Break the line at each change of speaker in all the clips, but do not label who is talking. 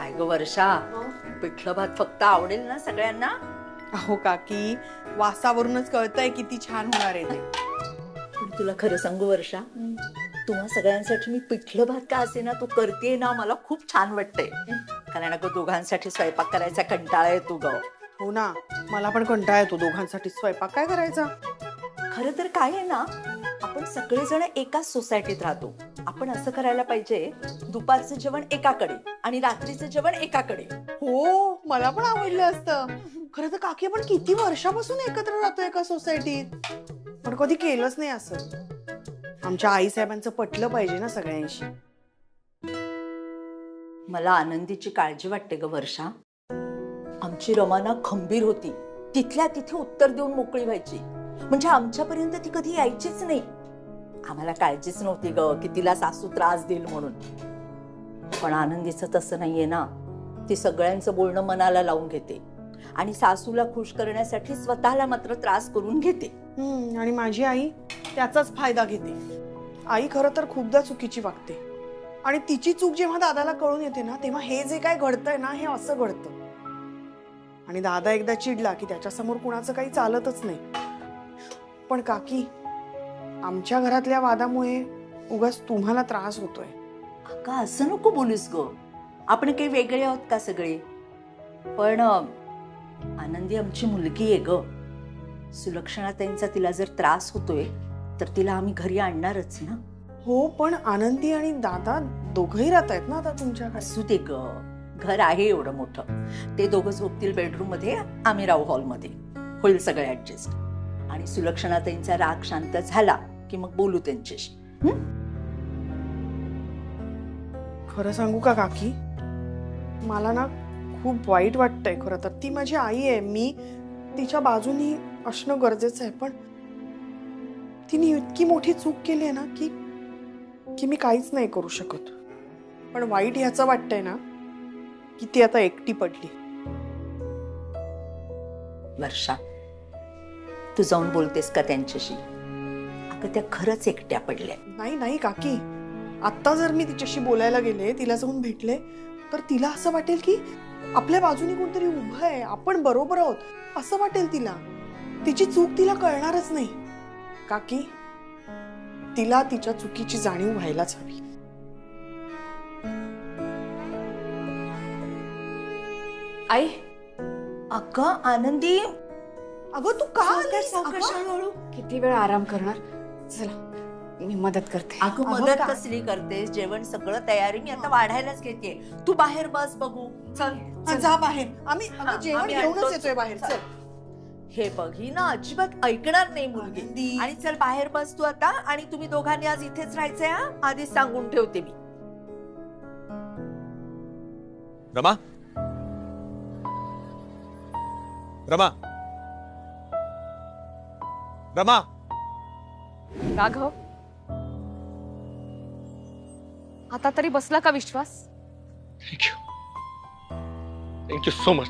काय ग वर्षा, पिठलं भात फक्त आवडेल ना सगळ्यांना?
अहो काकी, वासावरूनच कळतंय किती छान होणार आहे ते.
पण तुला खरं सांगू वर्षा, तुम्हा सगळ्यांसाठी मी पिठलं भात का असे ना तू करतेय ना, मला खूप छान वाटतंय. कारण अगं दोघांसाठी स्वयंपाक करायचा कंटाळा येतो ग.
हो ना, मला पण कंटाळा येतो दोघांसाठी स्वयंपाक काय करायचा.
खरं तर काय आहे ना, आपण सगळेजण एकाच सोसायटीत राहतो. आपण असं करायला पाहिजे, दुपारचं जेवण एकाकडे आणि रात्रीचं जेवण एकाकडे.
हो, मला पण आवडलं असतं. खरं तर काकी आपण किती वर्षापासून एकत्र राहतो एका सोसायटीत, पण कधी केलंच नाही असं. आमच्या आई साहेबांचं पटलं पाहिजे ना सगळ्यांशी.
मला आनंदीची काळजी वाटते ग वर्षा. आमची रमाना खंबीर होती, तिथल्या तिथे उत्तर देऊन मोकळी व्हायची. म्हणजे आमच्यापर्यंत ती कधी यायचीच नाही. आम्हाला काळजीच नव्हती ग की तिला सासू त्रास देईल म्हणून. पण आनंदीचं तसं नाहीये ना. ती सगळ्यांचं बोलणं मनाला लावून घेते आणि सासूला खुश करण्यासाठी स्वतःला मात्र त्रास करून घेते.
आणि माझी आई त्याचाच फायदा घेते. आई खरं तर खूपदा चुकीची वागते आणि तिची चूक जेव्हा दादाला कळून येते ना, तेव्हा हे जे काय घडतंय ना, हे असं घडतं. आणि दादा एकदा चिडला की त्याच्यासमोर कुणाचं काही चालतच नाही. पण काकी, आमच्या घरातल्या वादामुळे उगाच तुम्हाला त्रास होतोय.
का असं नको बोलूस ग. आपण काही वेगळे आहोत का सगळे? पण आनंदी आमची मुलगी आहे ग. सुलक्षणा त्यांचा तिला जर त्रास होतोय तर तिला आम्ही घरी आणणारच ना.
हो, पण आनंदी आणि दादा दोघंही राहत आहेत ना आता तुमच्याकडे.
असू दे ग, घर आहे एवढं मोठं. ते दोघं झोपतील बेडरूम मध्ये, आम्ही राहू हॉलमध्ये. होईल सगळं ऍडजस्ट. आणि सुलक्षणा त्यांचा राग शांत झाला की मग बोलू त्यांच्याशी.
खरं सांगू का काकी, मला ना खूप वाईट वाटतंय. खरं तर ती माझी आई आहे, मी तिच्या बाजूनी असणं गरजेचं आहे. पण तिने इतकी मोठी चूक केली आहे ना की मी काहीच नाही करू शकत. पण वाईट ह्याचं वाटतंय ना की ती आता एकटी पडली.
वर्षा, तू जाऊन बोलतेस का त्यांच्याशी? अगं त्या खरंच एकट्या पडल्या.
नाही नाही काकी, आत्ता जर मी तिच्याशी बोलायला गेले, तिला जाऊन भेटले, तर तिला असं वाटेल की आपल्या बाजूनी कोणतरी उभं आहे, आपण बरोबर आहोत असं वाटेल तिला. तिची चूक तिला कळणारच नाही. काकी, तिला तिच्या चुकीची जाणीव व्हायलाच हवी.
आई, अगं आनंदी,
अगं तू का आलीस?
सावकाश
अगं,
हळूहळू.
किती वेळ आराम करणार? चला, मी मदत करते.
अगं
अगं
मदत
काय?
कसली करतेस? जेवण सगळं तयारी मी आता वाढायलाच घेते. तू बाहेर बस बघू. चल
हा, जा बाहेर. आम्ही जेवण
आम्ही
घेऊनच
आणतोच.
येतोय बाहेर. चल.
हे बघ, ही ना अजिबात ऐकणार नाही मुलगी.
आनंदी.
आणि चल बाहेर बस तू आता. आणि तुम्ही दोघांनी आज इथेच राहायचंय हा, आधीच सांगून ठेवते मी.
रमा, रमा, रमा.
राघव, आता तरी बसला का विश्वास?
Thank you so much.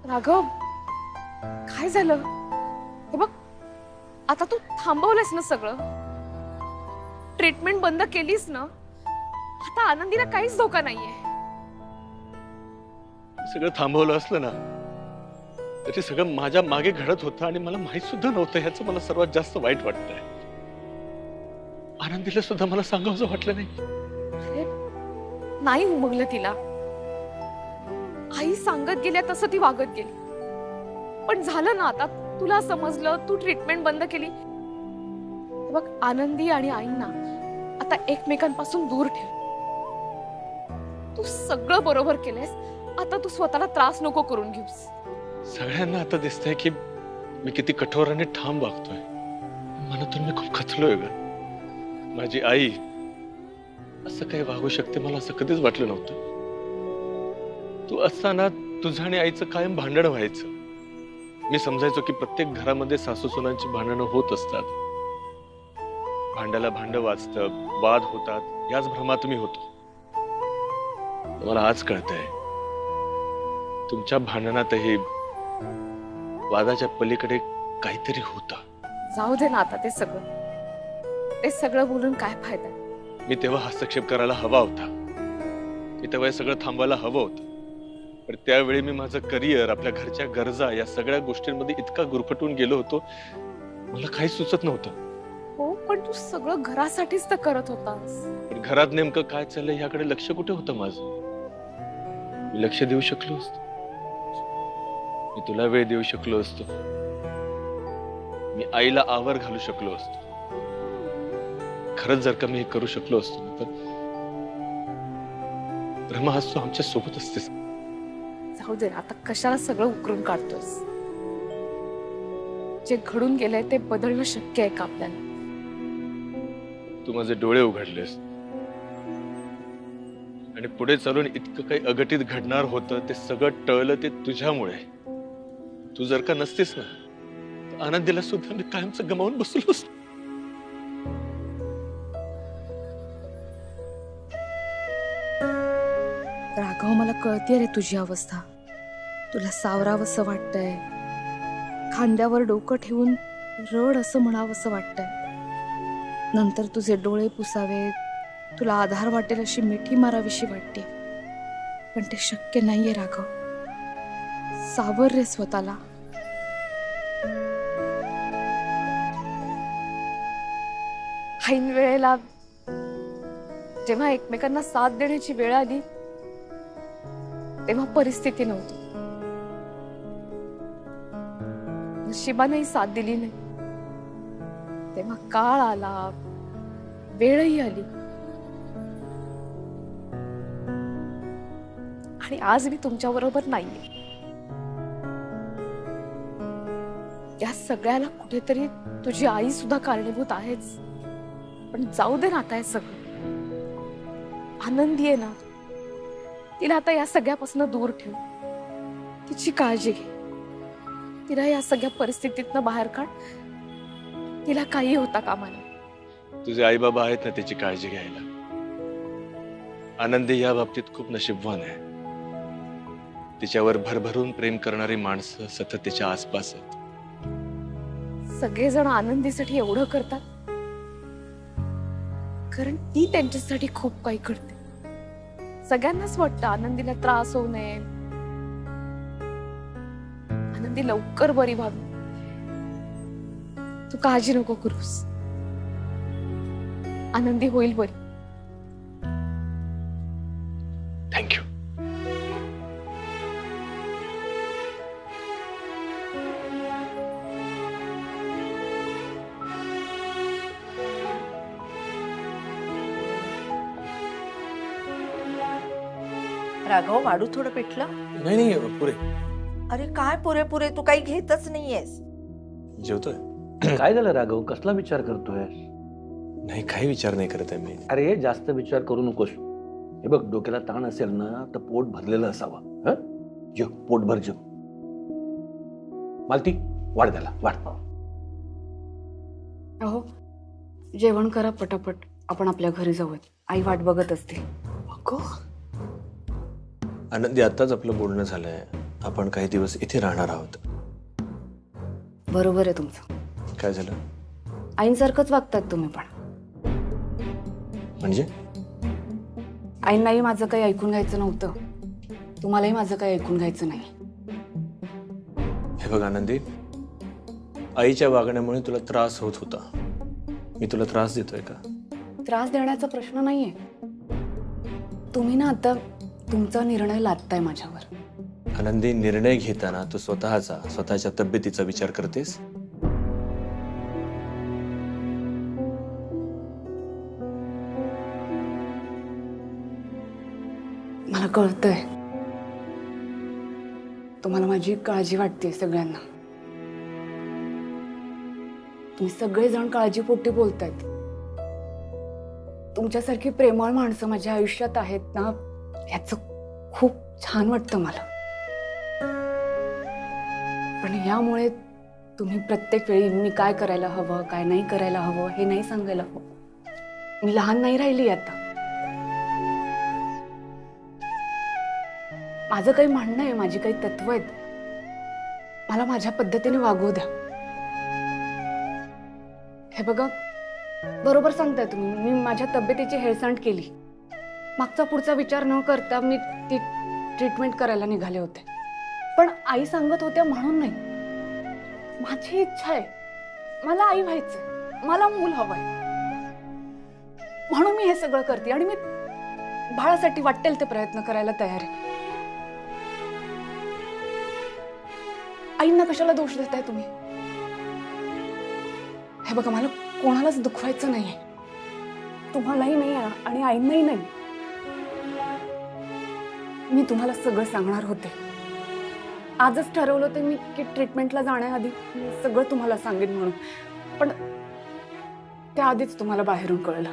राघव, काय झालं? हे बघ, आता तू थांबवलंस ना सगळं? ट्रीटमेंट बंद केलीस ना? आता आनंदीला काहीच धोका नाहीये.
सगळं थांबवलं असलं ना तरी सगळं माझ्या मागे घडत होतं आणि मला माहित सुद्धा नव्हतं. ह्याचं मला सर्वात जास्त वाईट वाटतंय. आनंदीला सुद्धा मला सांगावंसं वाटलं नाही.
अरे, नाही उमगलं तिला. आई सांगत गेल्या तसं ती वागत गेली. पण झालं ना, आता तुला समजलं, तू ट्रीटमेंट बंद केली. बघ, आनंदी आणि आईंना आता एकमेकांपासून दूर ठेव. तू सगळं बरोबर केलंयस. आता तू स्वतःला त्रास नको करून घेऊस.
सगळ्यांना आता दिसतंय की मी किती कठोर आणि ठाम वागतोय. मनातून मी खूप खचलोय ग. माझी आई असं काही वागू शकते मला असं कधीच वाटलं नव्हतं. तू असताना तुझं आणि आईचं कायम भांडण व्हायचं. मी समजायचो की प्रत्येक घरामध्ये सासू सुनांची भांडणं होत असतात. भांड्याला भांड वाजतं, वाद होतात, याच भ्रमात मी होतो. मला आज कळतंय तुमच्या भांडणातही वादाच्या पलीकडे काहीतरी होतं.
जाऊ दे ना आता ते सगळं बोलून काय फायदा?
मी तेव्हा हस्तक्षेप करायला हवा होता. मी तेव्हा हे सगळं थांबवायला हवं होतं. पण त्यावेळी मी माझं करिअर, आपल्या घरच्या गरजा या सगळ्या गोष्टींमध्ये इतका गुरफटून गेलो होतो, मला काही सुचत नव्हतं.
हो, पण तू सगळं घरासाठीच तर करत होतास.
पण घरात नेमकं काय चाललंय याकडे लक्ष कुठे होतं माझं? मी लक्ष देऊ शकलो असतो, मी तुला वेळ देऊ शकलो असतो, मी आईला आवर घालू शकलो असतो. खरंच जर का मी हे करू शकलो असतो ना, तर रमा आज तू आमच्या सोबत असतेस.
जाऊ दे ना, आता कशाला सगळं उकरून काढतोस? जे घडून गेलंय ते बदलणं शक्य आहे का आपल्याला?
तू माझे डोळे उघडलेस आणि पुढे चालून इतकं काही अघटित घडणार होतं, ते सगळं टळलं ते तुझ्यामुळे. तू जर का नसतीस ना, तर आनंदीला सुद्धा मी कायमचं गमावून बसलो असतो.
राघव, मला कळतेय रे तुझी अवस्था. तुला सावरावंसं वाटतंय, खांद्यावर डोकं ठेवून रड असं म्हणावंसं वाटतंय. नंतर तुझे डोळे पुसावे, तुला आधार वाटेल अशी मिठी मारावीशी वाटते. पण ते शक्य नाहीये राघव. सावर रे स्वतःला. ऐन वेळेला जेव्हा एकमेकांना साथ देण्याची वेळ आली, तेव्हा परिस्थिती नव्हती. नशिबानेही साथ दिली नाही. तेव्हा काळ आला, वेळही आली. आणि आज मी तुमच्या बरोबर नाहीये. या सगळ्याला कुठेतरी तुझी आई सुद्धा कारणीभूत आहेच. पण जाऊ दे ना आता हे सगळं. आनंदी आहे ना, तिला आता या सगळ्यापासून दूर ठेव. तिची काळजी घे. तिला या सगळ्या परिस्थितीतनं बाहेर काढ. तिला काही होता कामा नये.
तुझे आई बाबा आहेत ना त्याची काळजी घ्यायला. आनंदी या बाबतीत खूप नशीबवान आहे. तिच्यावर भरभरून प्रेम करणारी माणसं सतत तिच्या आसपास आहेत.
सगळेजण आनंदीसाठी एवढं करतात कारण ती त्यांच्यासाठी खूप काही करते. सगळ्यांनाच वाटतं आनंदीला त्रास होऊ नये, आनंदी लवकर बरी व्हावी. तू काळजी नको करूस. आनंदी होईल बरी.
थँक्यू.
राघव, वाढू थोडं पिठलं?
नाही नाही पुरे.
अरे काय पुरेपुरे, तू काही घेतच नाहीयेस.
जेवतोय.
काय झालं राघव, कसला विचार करतोय?
नाही, काही विचार नाही करत आहे मी.
अरे जास्त विचार करू नकोस. हे बघ, डोक्याला ताण असेल ना तर पोट भरलेलं असावं. जेव, पोट भर जेव. मालती, वाढ त्याला, वाढ.
अहो, जेवण करा पटापट. आपण आपल्या घरी जाऊयात. आई वाट बघत असते.
आनंदी, आताच आपलं बोलणं झालंय. आपण काही दिवस इथे राहणार आहोत.
बरोबर आहे तुमचं.
काय झालं?
आईंसारखंच वागतात तुम्ही पण.
म्हणजे?
आईंनाही माझं काही ऐकून घ्यायचं नव्हतं. तुम्हालाही माझं काही ऐकून घ्यायचं नाही.
हे बघ आनंदी, आईच्या वागण्यामुळे तुला त्रास होत होता. मी तुला त्रास देतोय का?
त्रास देण्याचा प्रश्न नाहीये. तुम्ही ना आता तुमचा निर्णय लादताय माझ्यावर.
आनंदी, निर्णय घेताना तू स्वतःच्या तब्येतीचा विचार करतेस?
मला कळतंय तुम्हाला माझी काळजी वाटते. सगळ्यांना तुम्ही सगळेजण काळजीपोटी बोलतायत. तुमच्यासारखी प्रेमळ माणसं माझ्या आयुष्यात आहेत ना, याचं खूप छान वाटतं मला. पण यामुळे तुम्ही प्रत्येक वेळी मी काय करायला हवं, काय नाही करायला हवं हे नाही सांगायला हवं. मी लहान नाही राहिली आता. माझं काही म्हणणं आहे, माझी काही तत्व आहेत. मला माझ्या पद्धतीने वागवू द्या. हे बघा, बरोबर सांगताय तुम्ही. मी माझ्या तब्येतीची हेळसांड केली. मागचा पुढचा विचार न करता मी ती ट्रीटमेंट करायला निघाले होते. पण आई सांगत होत्या म्हणून नाही. माझी इच्छा आहे, मला आई व्हायचंय, मला मूल हवंय, म्हणून मी हे सगळं करते आणि मी बाळासाठी वाटेल ते प्रयत्न करायला तयार आहे. आईंना कशाला दोष देताय तुम्ही? हे बघा, मला कोणालाच दुखवायचं नाहीये, तुम्हालाही नाही आणि आईंनाही नाही. मी तुम्हाला सगळं सांगणार होते. आजच ठरवलं होतं मी की ट्रीटमेंटला जाण्याआधी मी सगळं तुम्हाला सांगेन म्हणून, पण त्याआधीच तुम्हाला बाहेरून कळलं.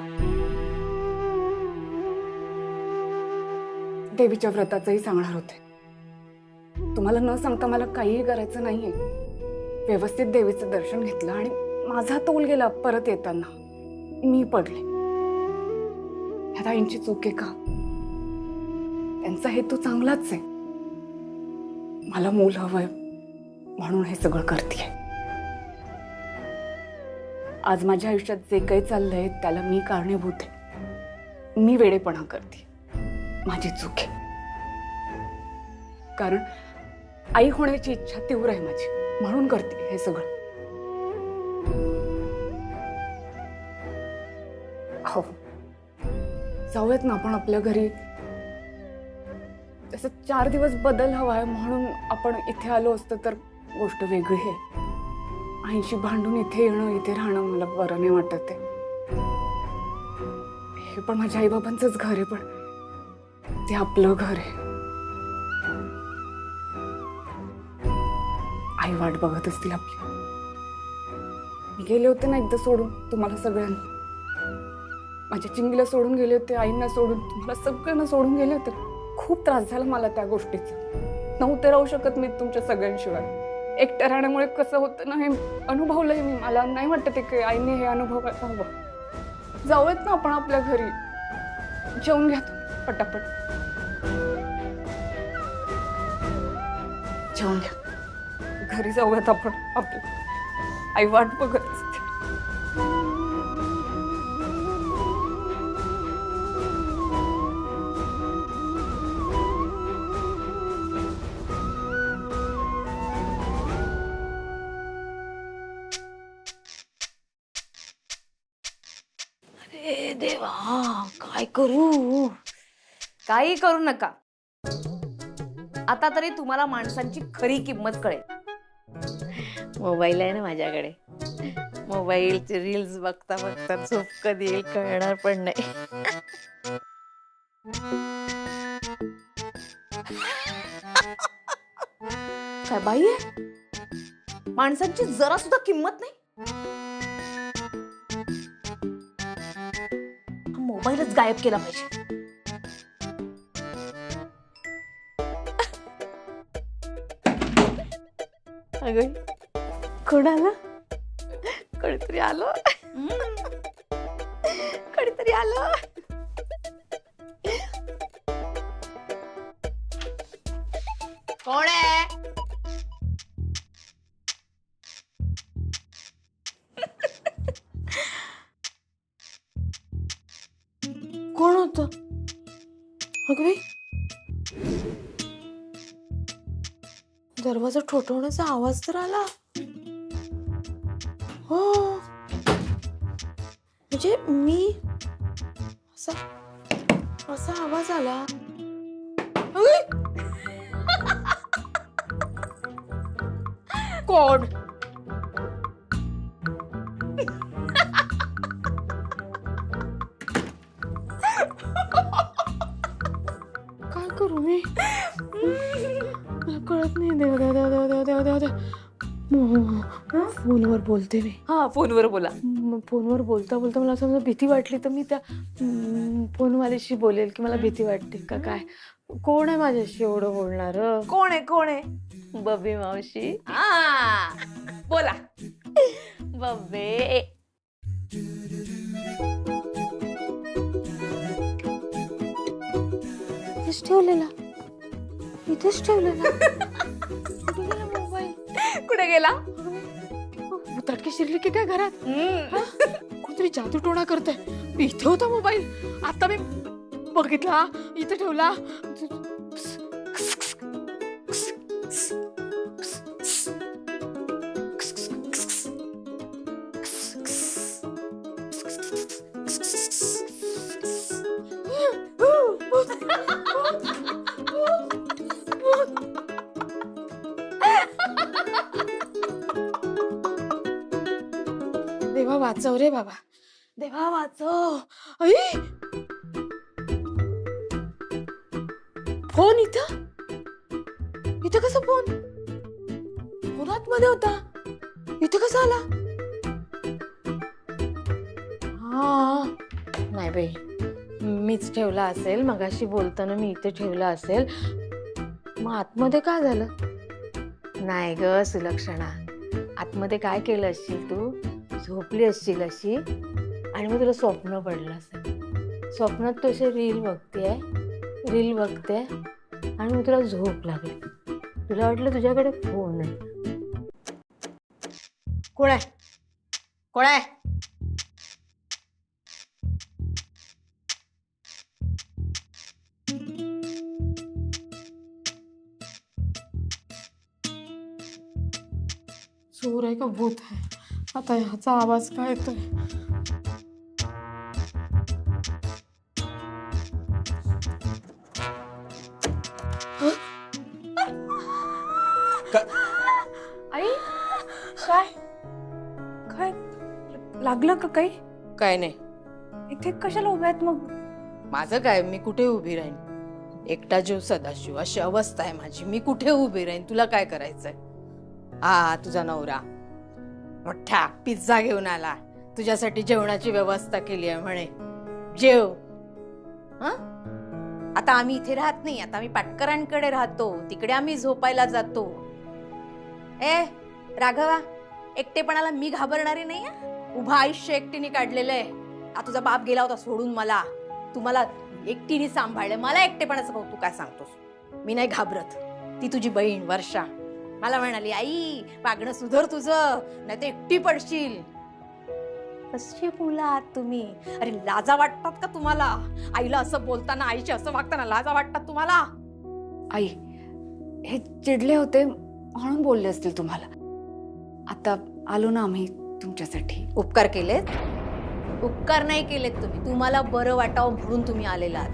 देवीच्या व्रताचंही सांगणार होते. तुम्हाला न सांगता मला काहीही करायचं नाहीये. व्यवस्थित देवीचं दर्शन घेतलं आणि माझा तोल गेला. परत येताना मी पडले. ह्या आईंची चूक आहे का? त्यांचा हेतू चांगलाच आहे. मला मूल हवंय म्हणून हे सगळं करतेय. आज माझ्या आयुष्यात जे काही चाललंय त्याला मी कारणीभूत आहे. मी वेडेपणा करते, माझी चूक आहे. कारण आई होण्याची इच्छा तीव्र आहे माझी, म्हणून करते हे सगळं. हो, जाऊयात ना आपण आपल्या घरी. तसं 4 दिवस बदल हवा आहे म्हणून आपण इथे आलो असतो तर गोष्ट वेगळी आहे. आईशी भांडून इथे येणं, इथे राहणं मला बरं नाही वाटत आहे. हे पण माझ्या आईबाबांचंच घर आहे, पण ते आपलं घर आहे. आई वाट बघत असतील आपली. मी गेले होते ना एकदा सोडून तुम्हाला सगळ्यांना. माझ्या चिंगीला सोडून गेले होते, आईंना सोडून, तुम्हाला सगळ्यांना सोडून गेले होते. खूप त्रास झाला मला त्या गोष्टीचा. नव्हते राहू शकत मी तुमच्या सगळ्यांशिवाय. एकट्या राहण्यामुळे कसं होतं ना हे अनुभवलंय मी. मला नाही वाटत की आईने हे अनुभवायला हवं. जाऊयात ना आपण आपल्या घरी. जेवून घ्या तुम्ही पटापट. जेवून घ्या. घरी जाऊयात आपण आपलं. आई वाट बघत असते.
अरे देवा, काय करू?
काही करू नका. आता तरी तुम्हाला माणसांची खरी किंमत कळेल. मोबाईल आहे ना माझ्याकडे. मोबाईलचे रील्स बघता बघता झोप कधी येईल कळणार पण नाही. काय बाई आहे? माणसांची जरा सुद्धा किंमत नाही. हा मोबाईलच गायब केला पाहिजे. अगं कोण आलं? कोणीतरी आलो. कोणीतरी आलो. कोण आहे? कोण होत? अगं बाई, दरवाजा ठोठवण्याचा आवाज तर आला. हो, म्हणजे मी असा आवाज आला. कोण? काय करू मी? मला कळत नाही. देव देव देव देव देव देव देव देव. फोनवर बोलते मी. हा, फोनवर बोला.
फोनवर बोलता बोलता मला समजा भीती वाटली तर मी त्या फोनवाल्याशी बोलेल की मला भीती वाटते का काय. कोण आहे माझ्याशी एवढं बोलणार?
कोण आहे? कोण आहे?
बबी मावशी.
आ, बोला. बब्बे.
इथेच ठेवलेला. इथेच ठेवलेला. कुठे गेला मोबाईल?
कुठे गेला?
भुताटकी शिरली की काय घरात? कोणतरी जादू टोणा करतंय. इथे होता मोबाईल. आता मी
बघितला इथे ठेवला. देवा वाचव रे बाबा, देवा वाचव. आई, फोन इथं इथं कसा फोन? फोन आतमध्ये होता, इथं कसा आला? हा नाही बाई, मीच ठेवला असेल. मगाशी बोलताना मी इथे ठेवला असेल. मग आतमध्ये काय झालं? नाही ग सुलक्षणा, आतमध्ये काय केलं असशील तू? झोपली असशील अशी आणि मग तुला स्वप्न पडलं असेल. स्वप्नात तू अशी रील बघते आणि मग तुला झोप लागली. तुला वाटलं तुझ्याकडे फोन आहे. कोण आहे? कोण आहे?
चोर आहे का भूत आहे? आता ह्याचा आवाज काय येतोय?
आई, काय काय लागलं का काही?
काय नाही,
इथे कशाला उभ्या आहेत मग?
माझं काय, मी कुठे उभी राहीन? एकटा जीव सदाशिव अशी अवस्था आहे माझी. मी कुठे उभी राहीन? तुला काय करायचंय? तुझा नवरा मोठा पिझ्झा घेऊन आला, तुझ्यासाठी जेवणाची व्यवस्था केली आहे म्हणे. जेव. आता आम्ही इथे राहत नाही, आता आम्ही पाटकरांकडे राहतो. तिकडे आम्ही झोपायला जातो. राघवा, एकटेपणाला मी घाबरणारी नाही. उभं आयुष्य एकटीने काढलेलं आहे. तुझा बाप गेला होता सोडून मला, तुम्हाला एकटीने सांभाळलं. मला एकटेपणाचं कौतुक काय सांगतोस? मी नाही घाबरत. ती तुझी बहीण वर्षा मला म्हणाली, आई वागणं सुधर तुझं, नाही तर एकटी पडशील. कशी मुलं आहात तुम्ही? अरे लाजा वाटतात का तुम्हाला? आईला असं बोलताना, आईची असं वागताना लाजा वाटतात तुम्हाला?
आई, हे चिडले होते म्हणून बोलले असतील तुम्हाला. आता आलो ना आम्ही तुमच्यासाठी.
उपकार केलेत? उपकार नाही केलेत तुम्ही. तुम्हाला बरं वाटावं म्हणून तुम्ही आलेला आहात.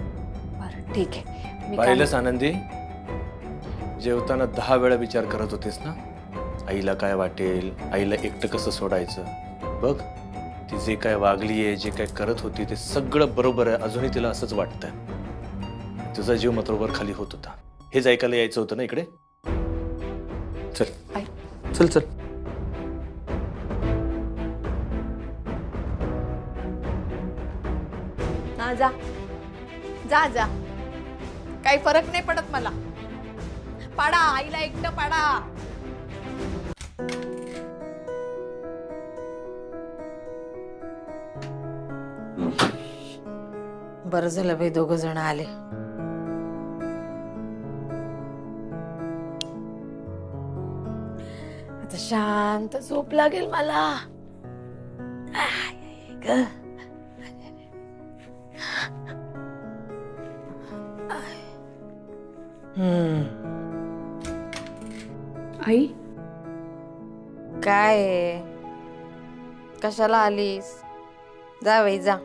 बरं ठीक आहे. मी
पाहिलंस आनंदी, जेवताना 10 वेळा विचार करत होतेस ना, आईला काय वाटेल, आईला एकटं कसं सोडायचं. बघ, ती जे काय वागलीये, जे काय करत होती ते सगळं बरोबर आहे. अजूनही तिला असंच वाटतंय. तुझा जीव मात्र वर खाली होत होता. हेच ऐकायला यायचं होतं ना इकडे. चल
आई.
चल चल.
जा जा जा, काही फरक नाही पडत मला. पाडा आईला एकटं पाडा. बरं झालं बाई, 2 जण आले. आता शांत झोप लागेल मला.
आई,
काय कशाला आलीस? जा बाई जा.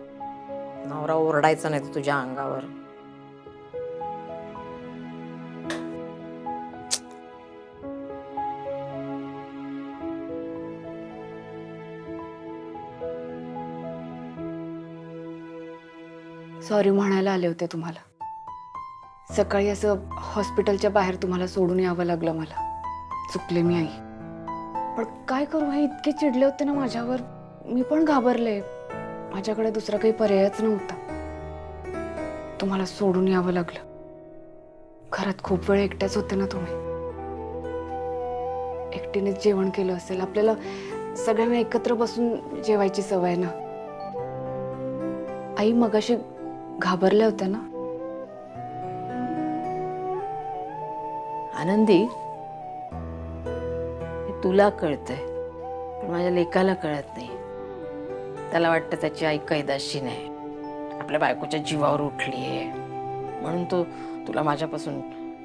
नवरा ओरडायचा नाही तुझ्या अंगावर.
सॉरी म्हणायला आले होते तुम्हाला. सकाळी असं हॉस्पिटलच्या बाहेर तुम्हाला सोडून यावं लागलं मला. चुकले मी आई. पण काय करू, हे इतके चिडले होते ना माझ्यावर, मी पण घाबरले. माझ्याकडे दुसरा काही पर्यायच नव्हता. तुम्हाला सोडून यावं लागलं. घरात खूप वेळ एकट्याच होते ना तुम्ही. एकटीनेच जेवण केलं असेल. आपल्याला सगळ्यांना एकत्र बसून जेवायची सवय ना. आई मगाशी घाबरल्या होत्या ना.
आनंदी, हे तुला कळतंय, पण माझ्या लेकाला कळत नाही. त्याला वाटतं त्याची आई कैदाशी नाही. आपल्या बायकोच्या जीवावर उठलीये म्हणून तो तुला माझ्यापासून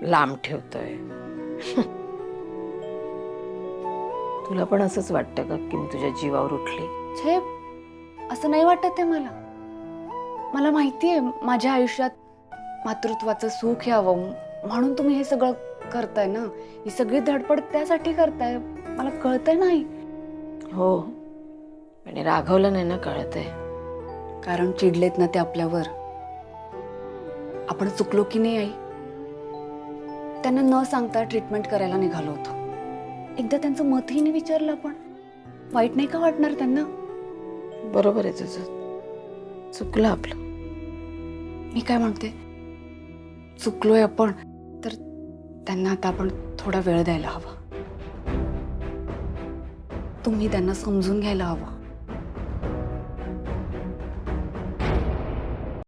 लांब ठेवतोय. तुला पण असंच वाटतं का की मी तुझ्या जीवावर उठली?
छे, असं नाही वाटत आहे मला. मला माहितीये माझ्या आयुष्यात मातृत्वाचं सुख यावं म्हणून तुम्ही हे सगळं करताय ना. ही सगळी धडपड त्यासाठी करताय, मला कळतंय नाही.
हो, पण हे राघवला नाही ना कळतंय.
कारण चिडलेत ना ते आपल्यावर. आपण चुकलो की नाही आई? त्यांना न सांगता ट्रीटमेंट करायला निघालो होतो. एकदा त्यांचं मतही नाही विचारलं आपण. वाईट नाही का वाटणार त्यांना?
बरोबर आहे तुझं, चुकलं आपलं.
मी काय म्हणते, चुकलोय आपण तर त्यांना आता आपण थोडा वेळ द्यायला हवा. तुम्ही त्यांना समजून घ्यायला हवं.